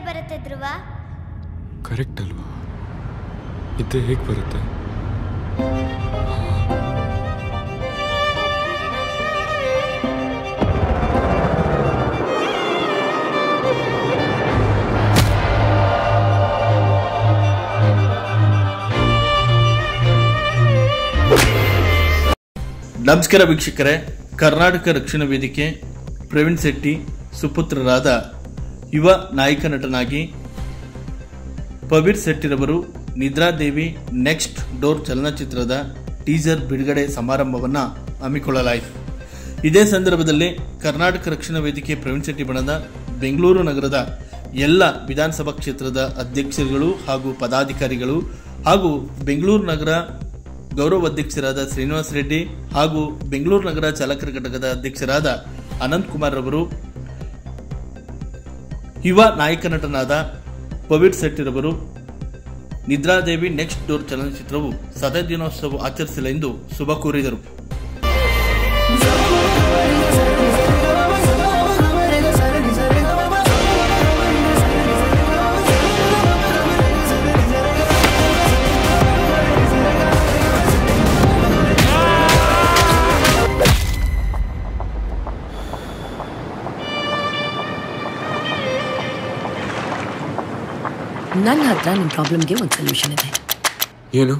ಬರುತ್ತೆ ಧ್ರುವ. ಕರೆಕ್ಟ್ ಅಲ್ವಾ? ಇದ್ದೇ ಹೇಗೆ ಬರುತ್ತೆ? ನಮಸ್ಕಾರ ವೀಕ್ಷಕರೇ, ಕರ್ನಾಟಕ ರಕ್ಷಣಾ ವೇದಿಕೆ ಪ್ರವೀಣ್ ಶೆಟ್ಟಿ ಸುಪುತ್ರರಾದ ಯುವ ನಾಯಕ ನಟನಾಗಿ ಪವೀರ್ ಶೆಟ್ಟಿರವರು ನಿದ್ರಾದೇವಿ ನೆಕ್ಸ್ಟ್ ಡೋರ್ ಚಲನಚಿತ್ರದ ಟೀಸರ್ ಬಿಡುಗಡೆ ಸಮಾರಂಭವನ್ನು ಹಮ್ಮಿಕೊಳ್ಳಲಾಯಿತು. ಇದೇ ಸಂದರ್ಭದಲ್ಲಿ ಕರ್ನಾಟಕ ರಕ್ಷಣಾ ವೇದಿಕೆ ಪ್ರವೀಣ್ ಶೆಟ್ಟಿ ಬಣದ ಬೆಂಗಳೂರು ನಗರದ ಎಲ್ಲ ವಿಧಾನಸಭಾ ಕ್ಷೇತ್ರದ ಅಧ್ಯಕ್ಷರುಗಳು ಹಾಗೂ ಪದಾಧಿಕಾರಿಗಳು ಹಾಗೂ ಬೆಂಗಳೂರು ನಗರ ಗೌರವ ಅಧ್ಯಕ್ಷರಾದ ಶ್ರೀನಿವಾಸ ರೆಡ್ಡಿ ಹಾಗೂ ಬೆಂಗಳೂರು ನಗರ ಚಾಲಕರ ಘಟಕದ ಅಧ್ಯಕ್ಷರಾದ ಅನಂತ್ ಕುಮಾರ್ ರವರು ಯುವ ನಾಯಕ ನಟನಾದ ಪವೀರ್ ಶೆಟ್ಟಿರವರು ನಿದ್ರಾದೇವಿ ನೆಕ್ಸ್ಟ್ ಡೋರ್ ಚಲನಚಿತ್ರವು 100ನೇ ದಿನೋತ್ಸವ ಆಚರಿಸಿಲ್ಲ ಎಂದು ಶುಭ ಕೋರಿದರು. ನನ್ನ ಹತ್ರ ನಿಮ್ಮ ಪ್ರಾಬ್ಲಮ್ಗೆ ಒಂದು ಸೊಲ್ಯೂಷನ್ ಇದೆ. ಏನು?